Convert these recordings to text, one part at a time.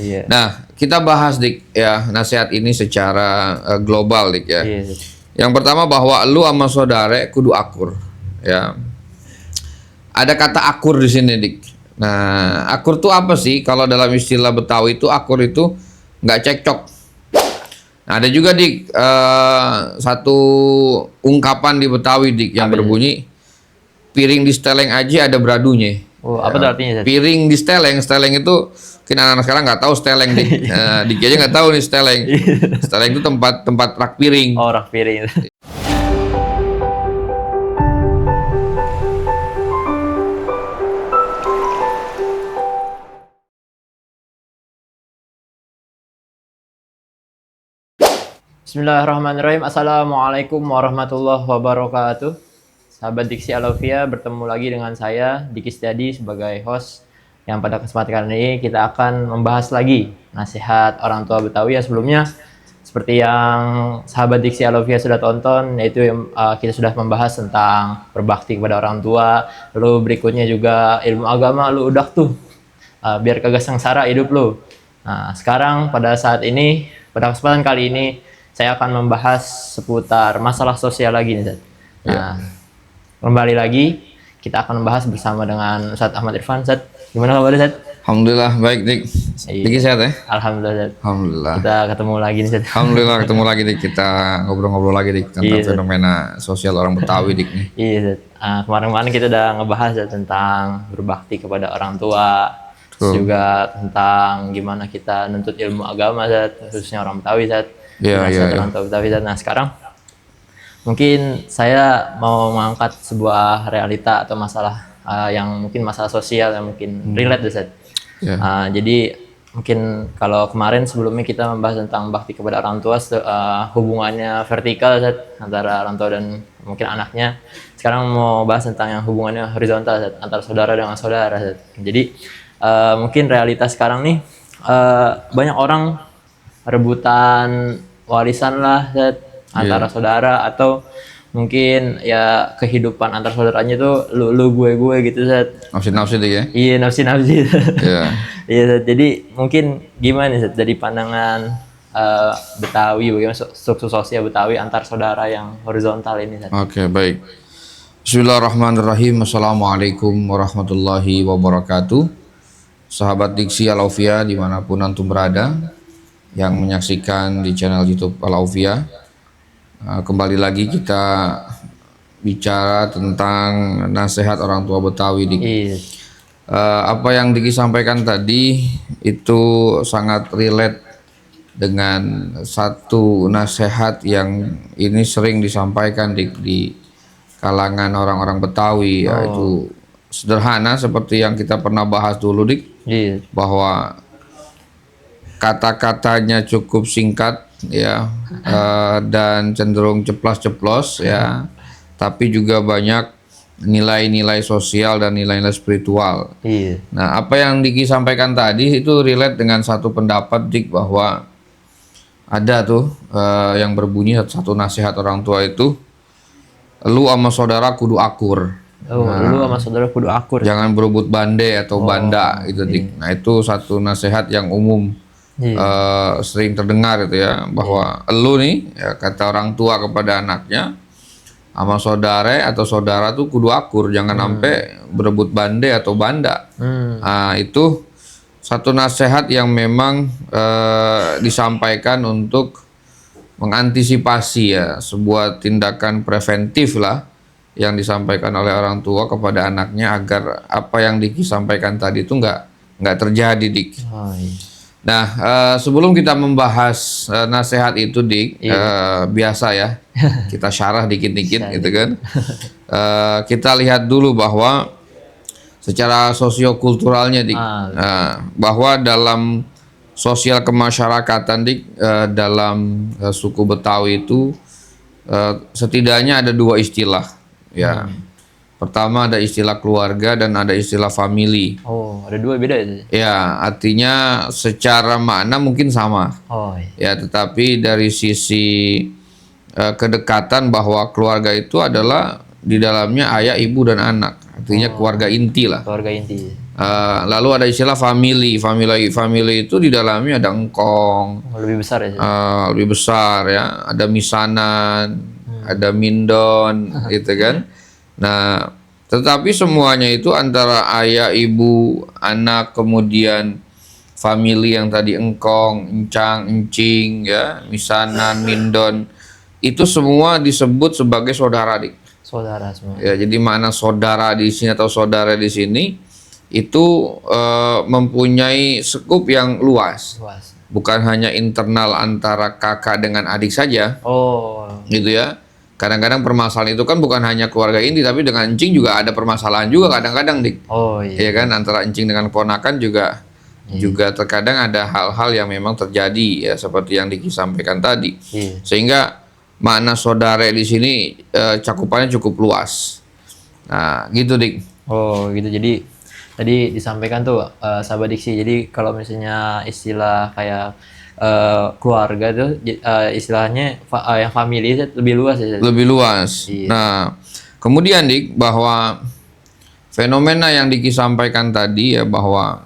Iya. Nah, kita bahas Dik ya nasihat ini secara global Dik ya. Iya. Yang pertama bahwa lu sama saudara kudu akur ya. Ada kata akur di sini Dik. Nah, akur tuh apa sih? Kalau dalam istilah Betawi itu akur itu nggak cekcok. Nah, ada juga Dik satu ungkapan di Betawi Dik yang berbunyi piring di steleng aja ada bradunya. Oh, apa tuh artinya, Zat? Piring di steleng, steleng itu mungkin anak-anak sekarang nggak tahu steleng Dik. Dik aja nggak tahu nih steleng. Steleng itu tempat rak piring. Oh, rak piring. Bismillahirrahmanirrahim. Assalamualaikum warahmatullahi wabarakatuh. Sahabat Diksi Alofia, bertemu lagi dengan saya Diki Setiadi sebagai host. Yang pada kesempatan kali ini kita akan membahas lagi nasihat orang tua Betawi yang sebelumnya seperti yang sahabat Diksi Alofia sudah tonton, yaitu kita sudah membahas tentang berbakti kepada orang tua. Lalu berikutnya juga ilmu agama lu udah tuh, biar kagak sengsara hidup lu. Nah, sekarang pada saat ini, pada kesempatan kali ini saya akan membahas seputar masalah sosial lagi nih, Zat. Nah, kembali lagi kita akan membahas bersama dengan Ustadz Ahmad Irfan. Zat, gimana kabar, Zat? Alhamdulillah baik Dik. Diki sehat ya? Alhamdulillah, Zat. Alhamdulillah. Kita ketemu lagi nih, Zat. Alhamdulillah ketemu lagi Dik. Kita ngobrol-ngobrol lagi Dik tentang fenomena sosial orang Betawi Dik nih. Iya, Zat. Kemarin-kemarin kita udah ngebahas ya tentang berbakti kepada orang tua. Terus juga tentang gimana kita nuntut ilmu agama, Zat, khususnya orang Betawi, Zat. Orang tua Betawi, Zat. Nah, sekarang mungkin saya mau mengangkat sebuah realita atau masalah yang mungkin masalah sosial yang mungkin relate, Zat. Jadi mungkin kalau kemarin sebelumnya kita membahas tentang bakti kepada orang tua, hubungannya vertikal, Zat, antara orang tua dan mungkin anaknya. Sekarang mau bahas tentang yang hubungannya horizontal, Zat, antara saudara dengan saudara, Zat. Jadi mungkin realitas sekarang nih banyak orang rebutan warisan lah, Zat, antara saudara, atau mungkin ya kehidupan antar saudaranya tuh lu gue gitu, Zat. Nafsi-nafsi Dik ya? Iya, nafsi-nafsi. Iya. Iya, Zat. Jadi mungkin gimana, Zat, dari pandangan Betawi, bagaimana struktur sosial Betawi antar saudara yang horizontal ini, Zat? Oke, baik. Bismillahirrahmanirrahim. Assalamualaikum warahmatullahi wabarakatuh. Sahabat Diksi Alofia dimanapun antum berada yang menyaksikan di channel YouTube Alofia, kembali lagi kita bicara tentang nasihat orang tua Betawi Dik. Apa yang Diki sampaikan tadi itu sangat relate dengan satu nasihat yang ini sering disampaikan di kalangan orang-orang Betawi, yaitu sederhana seperti yang kita pernah bahas dulu Dik, bahwa kata-katanya cukup singkat ya, dan cenderung ceplas-ceplos ya, tapi juga banyak nilai-nilai sosial dan nilai-nilai spiritual. Nah, apa yang Diki sampaikan tadi itu relate dengan satu pendapat Dik, bahwa ada tuh yang berbunyi satu nasihat orang tua itu, lu sama saudara kudu akur. Lu sama saudara kudu akur. Jangan berebut bande atau banda gitu Dik. Nah, itu satu nasihat yang umum sering terdengar itu ya, bahwa lu nih ya, kata orang tua kepada anaknya, sama saudara atau saudara tuh kudu akur, jangan sampai berebut bande atau banda. Nah, itu satu nasihat yang memang disampaikan untuk mengantisipasi ya sebuah tindakan preventif lah yang disampaikan oleh orang tua kepada anaknya, agar apa yang Diki sampaikan tadi itu nggak terjadi Dik. Nah, sebelum kita membahas nasihat itu Dik, biasa ya kita syarah dikit-dikit gitu kan. Kita lihat dulu bahwa secara sosiokulturalnya Dik, bahwa dalam sosial kemasyarakatan Dik, dalam suku Betawi itu setidaknya ada dua istilah ya. Pertama ada istilah keluarga dan ada istilah family. Oh, ada dua beda itu? Ya, artinya secara makna mungkin sama. Ya, tetapi dari sisi kedekatan, bahwa keluarga itu adalah di dalamnya ayah, ibu, dan anak. artinya keluarga inti lah. Keluarga inti. Lalu ada istilah family itu di dalamnya ada engkong, Lebih besar ya. lebih besar ya, ada misanan, ada mindon, gitu kan. Nah, tetapi semuanya itu antara ayah, ibu, anak, kemudian family yang tadi engkong, encang, encing, ya, misanan, mindon, itu semua disebut sebagai saudara, Dik. Saudara semua. Ya, jadi makna saudara di sini atau saudara di sini itu mempunyai skup yang luas. Bukan hanya internal antara kakak dengan adik saja. Oh. Gitu ya. Kadang-kadang permasalahan itu kan bukan hanya keluarga inti, tapi dengan encing juga ada permasalahan juga kadang-kadang, Dik. Oh iya. Iya kan, antara encing dengan ponakan juga terkadang ada hal-hal yang memang terjadi ya, seperti yang Diki sampaikan tadi. Sehingga makna saudara di sini cakupannya cukup luas. Nah, gitu, Dik. Oh, gitu. Jadi tadi disampaikan tuh sahabat diksi. Jadi kalau misalnya istilah kayak keluarga tuh istilahnya yang family lebih luas ya. Lebih luas. Iya. Nah, kemudian Dik, bahwa fenomena yang Diki sampaikan tadi ya, bahwa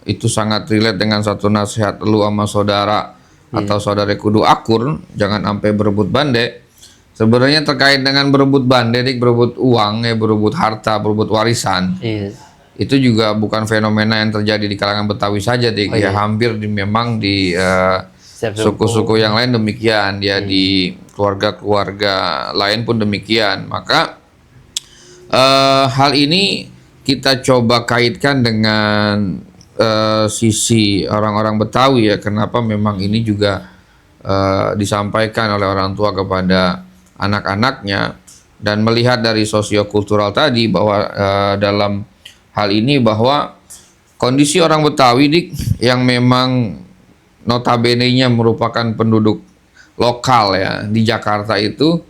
itu sangat relate dengan satu nasihat lu sama saudara atau saudara kudu akur, jangan sampai berebut bande. Sebenarnya terkait dengan berebut bande, Dik, berebut uang ya, berebut harta, berebut warisan. Itu juga bukan fenomena yang terjadi di kalangan Betawi saja, Dik. Ya, hampir memang di suku-suku yang lain demikian, ya, di keluarga-keluarga lain pun demikian. Maka hal ini kita coba kaitkan dengan sisi orang-orang Betawi ya, kenapa memang ini juga disampaikan oleh orang tua kepada anak-anaknya, dan melihat dari sosiokultural tadi bahwa dalam hal ini bahwa kondisi orang Betawi, Dik, yang memang notabene-nya merupakan penduduk lokal ya di Jakarta itu,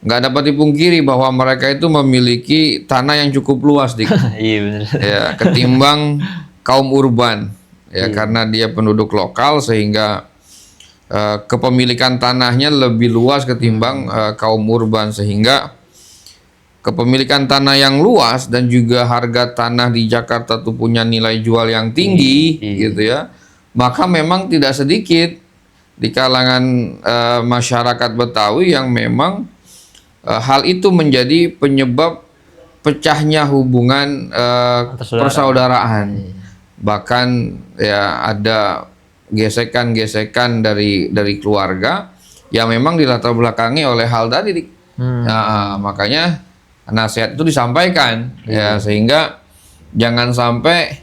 nggak dapat dipungkiri bahwa mereka itu memiliki tanah yang cukup luas, Dik. Iya benar. Ya, ketimbang kaum urban ya, karena dia penduduk lokal sehingga kepemilikan tanahnya lebih luas ketimbang kaum urban, sehingga kepemilikan tanah yang luas dan juga harga tanah di Jakarta tuh punya nilai jual yang tinggi, gitu ya. Maka memang tidak sedikit di kalangan masyarakat Betawi yang memang hal itu menjadi penyebab pecahnya hubungan persaudaraan. Bahkan ya ada gesekan-gesekan dari keluarga yang memang dilatar belakangi oleh hal tadi, Dik. Nah, makanya nasihat itu disampaikan ya, sehingga jangan sampai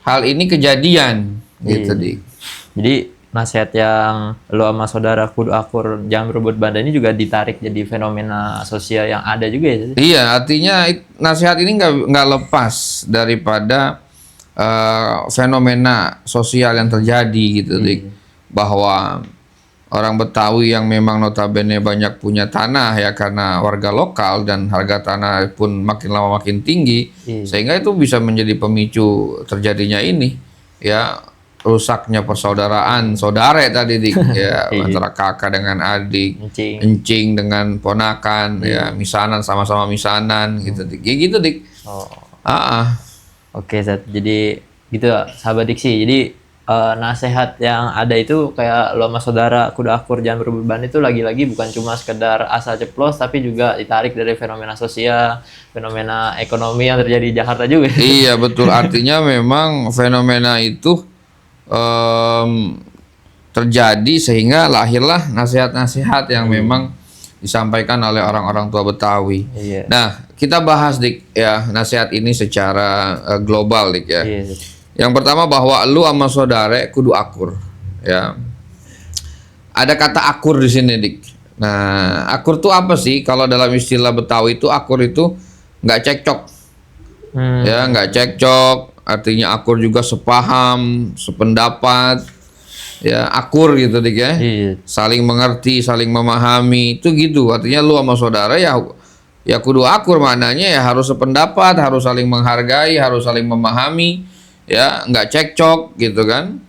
hal ini kejadian, gitu, Dik. Jadi nasihat yang lo sama saudara kudu akur jangan berebut banda ini juga ditarik jadi fenomena sosial yang ada juga ya. Iya, artinya nasihat ini nggak lepas daripada fenomena sosial yang terjadi, gitu, Dik. Bahwa orang Betawi yang memang notabene banyak punya tanah ya, karena warga lokal, dan harga tanah pun makin lama makin tinggi, sehingga itu bisa menjadi pemicu terjadinya ini ya, rusaknya persaudaraan saudara tadi, Dik, ya, antara kakak dengan adik, encing dengan ponakan, ya, misanan sama-sama misanan, gitu, Dik. Ya, gitu, Dik. Oke, jadi gitu sahabat diksi. Jadi nasihat yang ada itu kayak lo sama saudara kudu akur jangan berebut banda itu lagi-lagi bukan cuma sekedar asal ceplos, tapi juga ditarik dari fenomena sosial, fenomena ekonomi yang terjadi di Jakarta juga. Iya, betul. Artinya memang fenomena itu terjadi sehingga lahirlah nasihat-nasihat yang memang disampaikan oleh orang-orang tua Betawi. Nah, kita bahas, Dik, ya, nasihat ini secara global, Dik, ya. Yang pertama bahwa lu sama saudara kudu akur, ya. Ada kata akur di sini, Dik. Nah, akur tuh apa sih? Kalau dalam istilah Betawi itu akur itu nggak cekcok, ya, nggak cekcok. Artinya akur juga sepaham, sependapat, ya, akur, gitu, Dik, ya. Saling mengerti, saling memahami, itu gitu. Artinya lu sama saudara ya kudu akur, maknanya ya harus sependapat, harus saling menghargai, harus saling memahami, ya, nggak cekcok, gitu kan.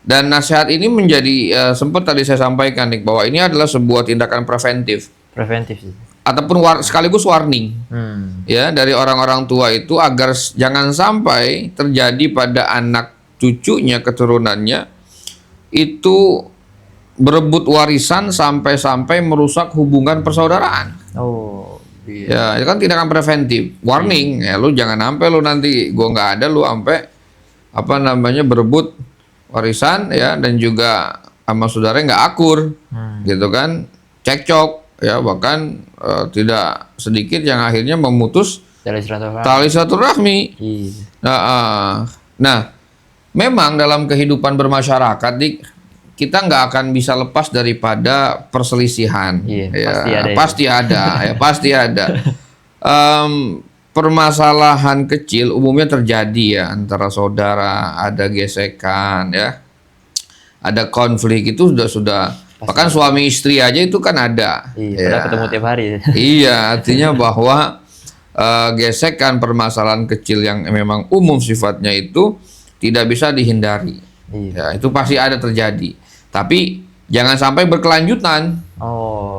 Dan nasihat ini menjadi sempat tadi saya sampaikan, Dik, bahwa ini adalah sebuah tindakan preventif. ataupun sekaligus warning ya dari orang-orang tua itu agar jangan sampai terjadi pada anak cucunya, keturunannya itu berebut warisan sampai-sampai merusak hubungan persaudaraan. Oh, iya. Ya, itu kan tindakan preventif, warning ya, lu jangan sampai lu nanti gua nggak ada lu sampai apa namanya berebut warisan ya, dan juga sama saudara nggak akur gitu kan, cekcok ya, bahkan tidak sedikit yang akhirnya memutus tali silaturahmi. Nah, memang dalam kehidupan bermasyarakat kita nggak akan bisa lepas daripada perselisihan. Ya, pasti ada. Pasti ada. Permasalahan kecil umumnya terjadi ya antara saudara, ada gesekan ya, ada konflik itu sudah bahkan suami istri aja itu kan ada. Iya, ketemu tiap hari. Iya, artinya bahwa gesekan, permasalahan kecil yang memang umum sifatnya itu tidak bisa dihindari. Ya, itu pasti ada terjadi. Tapi jangan sampai berkelanjutan.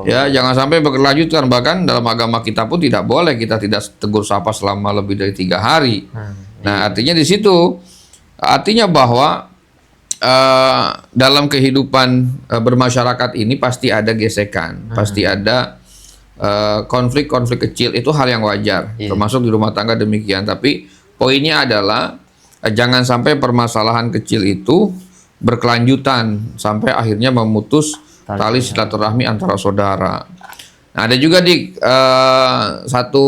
Ya, jangan sampai berkelanjutan. Bahkan dalam agama kita pun tidak boleh kita tidak tegur sapa selama lebih dari 3 hari. Nah, artinya di situ, artinya bahwa dalam kehidupan bermasyarakat ini pasti ada gesekan, pasti ada konflik-konflik kecil, itu hal yang wajar, termasuk di rumah tangga demikian. Tapi poinnya adalah jangan sampai permasalahan kecil itu berkelanjutan sampai akhirnya memutus tali silaturahmi antara saudara. Nah, ada juga satu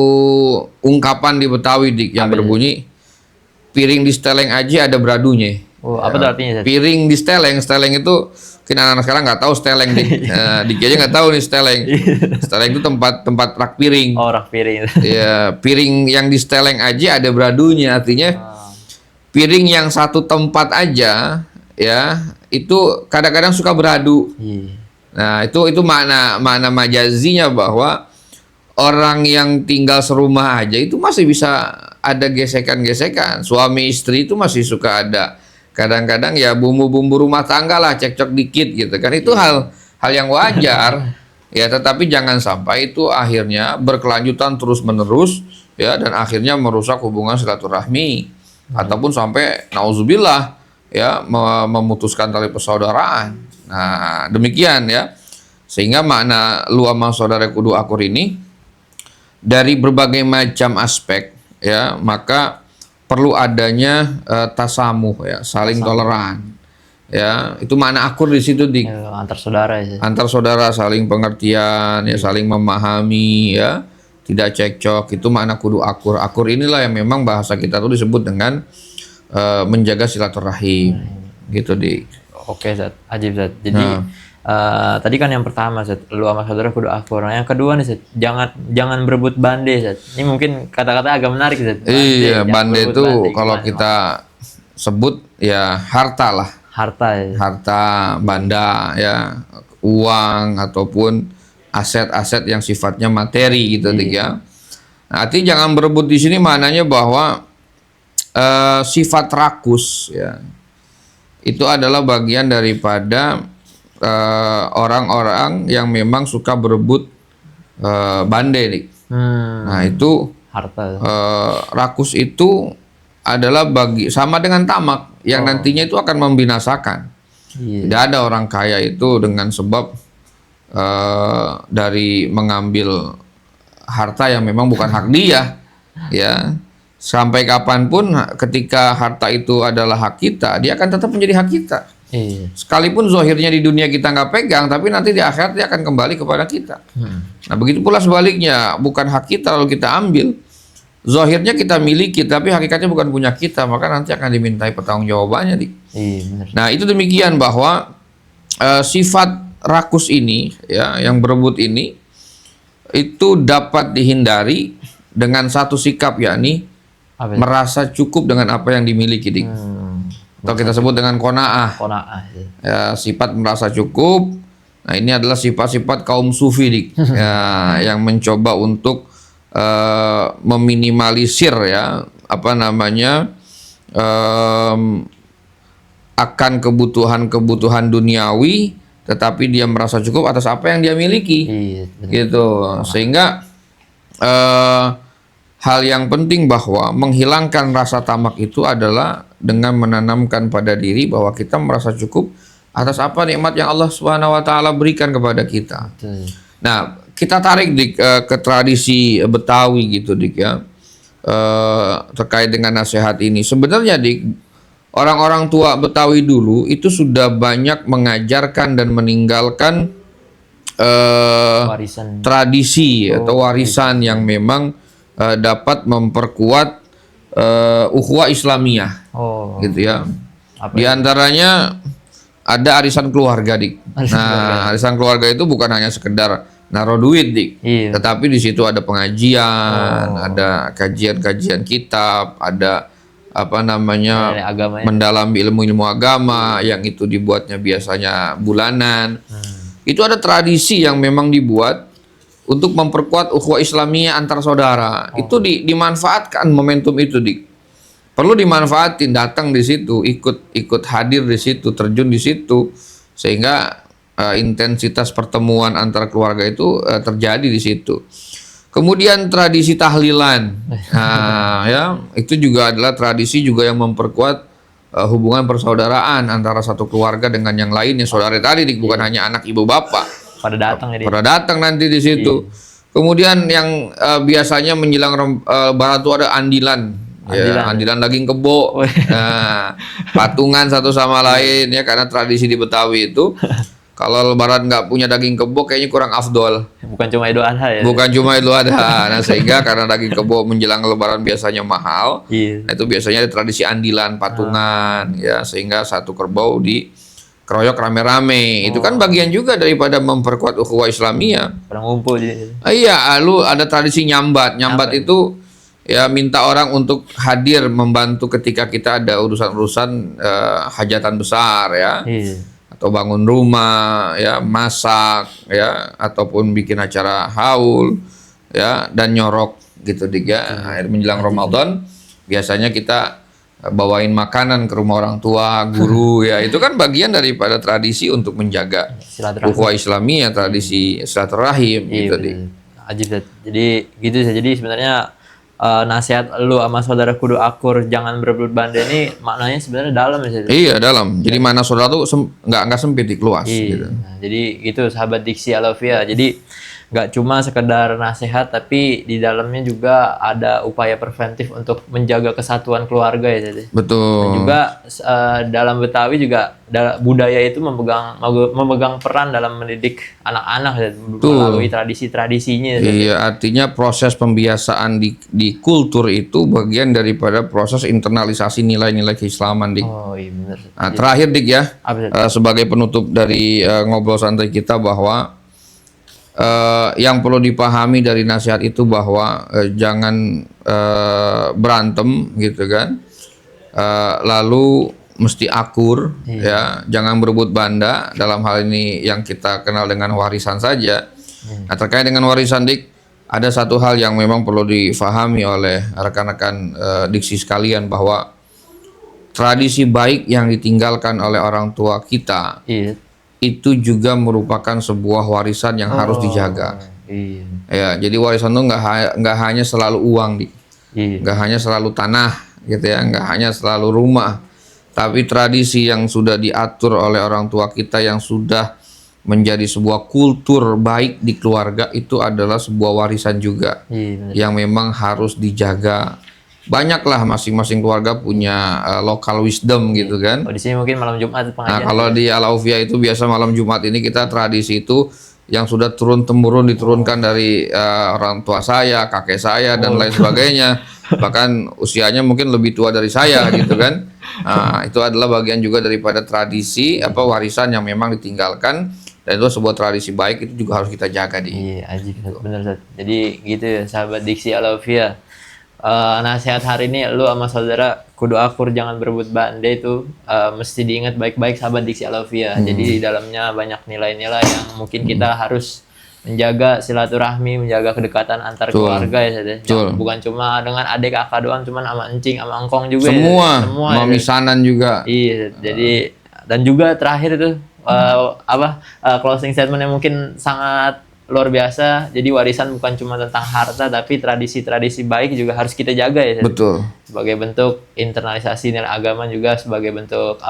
ungkapan di Betawi yang berbunyi piring di seteleng aja ada beradunya. Apa itu artinya? Piring di seteleng itu mungkin anak-anak sekarang nggak tahu seteleng Dik aja nggak tahu nih seteleng. Seteleng itu tempat rak piring. Rak piring. Ya, piring yang di seteleng aja ada beradunya, artinya piring yang satu tempat aja ya itu kadang-kadang suka beradu. Nah, itu makna majazinya bahwa orang yang tinggal serumah aja itu masih bisa ada gesekan-gesekan. Suami istri itu masih suka ada kadang-kadang ya bumbu-bumbu rumah tangga lah, cekcok dikit gitu kan. Itu hal yang wajar ya, tetapi jangan sampai itu akhirnya berkelanjutan terus-menerus ya, dan akhirnya merusak hubungan silaturahmi ataupun sampai nauzubillah ya memutuskan tali persaudaraan. Nah, demikian ya. Sehingga makna lu sama saudara kudu akur ini dari berbagai macam aspek ya, maka perlu adanya tasamuh ya, saling toleran. Ya, itu makna akur di situ antar saudara ya. Antar saudara saling pengertian ya, saling memahami ya, tidak cekcok, itu makna kudu akur. Akur inilah yang memang bahasa kita tuh disebut dengan menjaga silaturahim gitu Oke, Zat. Ajib, Zat. Jadi tadi kan yang pertama, Zat, lu sama saudara kudu akur. Nah, yang kedua nih, Zat, jangan berebut bande, Zat. Ini mungkin kata-kata agak menarik, Zat. Iya, bande itu kalau kita sebut ya harta lah. Harta, banda ya, uang ataupun aset-aset yang sifatnya materi gitu, ya. Nah, artinya jangan berebut di sini maknanya bahwa sifat rakus ya itu adalah bagian daripada orang-orang yang memang suka berebut bande. Nah, itu harta. Rakus itu adalah sama dengan tamak yang nantinya itu akan membinasakan. Tidak ada orang kaya itu dengan sebab dari mengambil harta yang memang bukan hak dia ya. Sampai kapanpun ketika harta itu adalah hak kita, dia akan tetap menjadi hak kita. Sekalipun zahirnya di dunia kita nggak pegang, tapi nanti di akhirat dia akan kembali kepada kita. Nah, begitu pula sebaliknya, bukan hak kita lalu kita ambil. Zahirnya kita miliki, tapi hakikatnya bukan punya kita, maka nanti akan dimintai pertanggungjawabannya. Nah, itu demikian bahwa sifat rakus ini, ya, yang berebut ini, itu dapat dihindari dengan satu sikap, yakni merasa cukup dengan apa yang dimiliki, atau kita sebut dengan qanaah. Ya, sifat merasa cukup. Nah, ini adalah sifat-sifat kaum sufi, ya, yang mencoba untuk meminimalisir ya akan kebutuhan-kebutuhan duniawi tetapi dia merasa cukup atas apa yang dia miliki. Iya, benar. Gitu. Sehingga hal yang penting bahwa menghilangkan rasa tamak itu adalah dengan menanamkan pada diri bahwa kita merasa cukup atas apa nikmat yang Allah Subhanahu wa taala berikan kepada kita. Betul. Nah, kita tarik Dik ke tradisi Betawi gitu Dik ya. Terkait dengan nasihat ini. Sebenarnya Dik, orang-orang tua Betawi dulu itu sudah banyak mengajarkan dan meninggalkan Warisan. tradisi atau warisan yang memang dapat memperkuat ukhuwah Islamiyah. Oh. Gitu ya. Apa Di antaranya ada arisan keluarga Dik. Arisan keluarga itu bukan hanya sekedar naruh duit Dik, Iya. tetapi di situ ada pengajian, ada kajian-kajian kitab, ada apa namanya Dari agamanya. mendalami ilmu-ilmu agama yang itu dibuatnya biasanya bulanan. Itu ada tradisi yang memang dibuat untuk memperkuat ukhuwah Islamiyah antar saudara. Itu dimanfaatkan momentum itu Dik. Perlu dimanfaatin, datang di situ, ikut hadir di situ, terjun di situ, sehingga intensitas pertemuan antara keluarga itu terjadi di situ. Kemudian tradisi tahlilan, nah, ya itu juga adalah tradisi juga yang memperkuat hubungan persaudaraan antara satu keluarga dengan yang lainnya. Saudara tadi bukan hanya anak ibu bapak, Pada datang jadi. pada datang nanti di situ. Kemudian yang biasanya menjelang Lebaran itu ada andilan. Ya, andilan daging kebo, nah, patungan satu sama lain ya, karena tradisi di Betawi itu kalau Lebaran nggak punya daging kebo kayaknya kurang afdol. Bukan cuma Idul Adha ya. Bukan cuma Idul Adha. Nah, sehingga karena daging kebo menjelang Lebaran biasanya mahal, Iya. nah, itu biasanya ada tradisi andilan patungan ya, sehingga satu kerbau dikeroyok rame-rame. Itu kan bagian juga daripada memperkuat ukhuwah Islamiyah. Pada ngumpul jadi. Iya, lalu ada tradisi nyambat. Nyambat itu ya minta orang untuk hadir membantu ketika kita ada urusan-urusan hajatan besar ya. Iya. Atau bangun rumah ya, masak ya, ataupun bikin acara haul ya, dan nyorok gitu Dik ya. Akhir menjelang Ramadan biasanya kita bawain makanan ke rumah orang tua, guru ya. Itu kan bagian daripada tradisi untuk menjaga Silaturahmi. ukhuwah Islamiyah, tradisi silaturahim gitu Dik. Ajib Zat. Jadi gitu sih. Jadi sebenarnya nasihat lu sama saudara kudu akur jangan berebut banda ini maknanya sebenarnya dalam ya Zat. Iya dalam. Jadi mana saudara tuh nggak sempit Dik, luas gitu. Nah, jadi gitu sahabat Diksi Alafia. Jadi nggak cuma sekedar nasihat tapi di dalamnya juga ada upaya preventif untuk menjaga kesatuan keluarga ya Zat. Betul. Juga dalam Betawi juga budaya itu memegang peran dalam mendidik anak-anak ya, melalui tradisi-tradisinya. Iya, artinya proses pembiasaan di kultur itu bagian daripada proses internalisasi nilai-nilai keislaman Dik. Oh iya benar. Nah, terakhir Dik ya, Apa, sebagai penutup dari ngobrol santai kita bahwa yang perlu dipahami dari nasihat itu bahwa jangan berantem gitu kan, lalu mesti akur ya, jangan berebut banda. Dalam hal ini yang kita kenal dengan warisan saja. Nah, terkait dengan warisan Dik, ada satu hal yang memang perlu difahami oleh rekan-rekan Diksi sekalian, bahwa tradisi baik yang ditinggalkan oleh orang tua kita itu juga merupakan sebuah warisan yang harus dijaga. Iya. Ya, jadi warisan itu nggak hanya selalu uang Dik, nggak hanya selalu tanah gitu ya, nggak hanya selalu rumah, tapi tradisi yang sudah diatur oleh orang tua kita yang sudah menjadi sebuah kultur baik di keluarga itu adalah sebuah warisan juga yang memang harus dijaga. Banyaklah masing-masing keluarga punya local wisdom gitu kan. Oh, di sini mungkin malam Jumat pengajian. Nah, kalau di Al-Aufiyah itu biasa malam Jumat ini kita tradisi itu yang sudah turun-temurun diturunkan dari orang tua saya, kakek saya dan lain sebagainya. Bahkan usianya mungkin lebih tua dari saya gitu kan. Nah, itu adalah bagian juga daripada tradisi warisan yang memang ditinggalkan, dan itu sebuah tradisi baik, itu juga harus kita jaga Iya, ajib bener Zat. Jadi gitu ya sahabat Diksi Alafia. Nasihat hari ini lu sama saudara kudu akur jangan berebut banda itu mesti diingat baik-baik sahabat Diksi Alafia. Jadi di dalamnya banyak nilai-nilai yang mungkin kita harus menjaga silaturahmi, menjaga kedekatan antar keluarga ya. Bukan cuma dengan adik kakak doang, cuman sama encing, sama engkong juga. Semua ya, mamisanan juga. Iya, jadi dan juga terakhir itu closing statement yang mungkin sangat luar biasa. Jadi warisan bukan cuma tentang harta, tapi tradisi-tradisi baik juga harus kita jaga ya. Betul. Sebagai bentuk internalisasi nilai agama, juga sebagai bentuk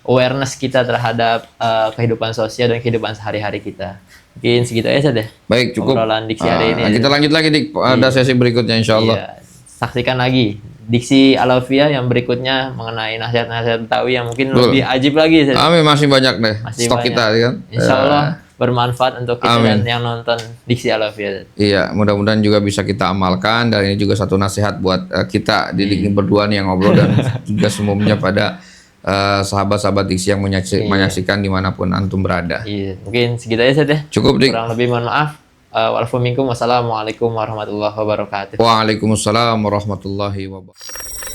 awareness kita terhadap kehidupan sosial dan kehidupan sehari-hari kita. Mungkin segitu aja deh. Baik, cukup. Obrolan diksi hari ini. Kita lanjut lagi Dik, ada sesi berikutnya insya Allah. Iya. Saksikan lagi diksi Alafia yang berikutnya mengenai nasihat-nasihat Betawi yang mungkin lebih ajib lagi. Amin, masih banyak deh stok banyak. kita kan. Insya Allah bermanfaat untuk kita dan yang nonton diksi Alafia. Iya, mudah-mudahan juga bisa kita amalkan, dan ini juga satu nasihat buat kita di Diksi berdua nih yang ngobrol, dan juga semuanya pada sahabat-sahabat diksi yang menyaksikan dimanapun antum berada. Iya, mungkin segitu aja deh. Cukup Dik. Kurang lebih mohon maaf. Wassalamualaikum warahmatullahi wabarakatuh. Waalaikumsalam warahmatullahi wabarakatuh.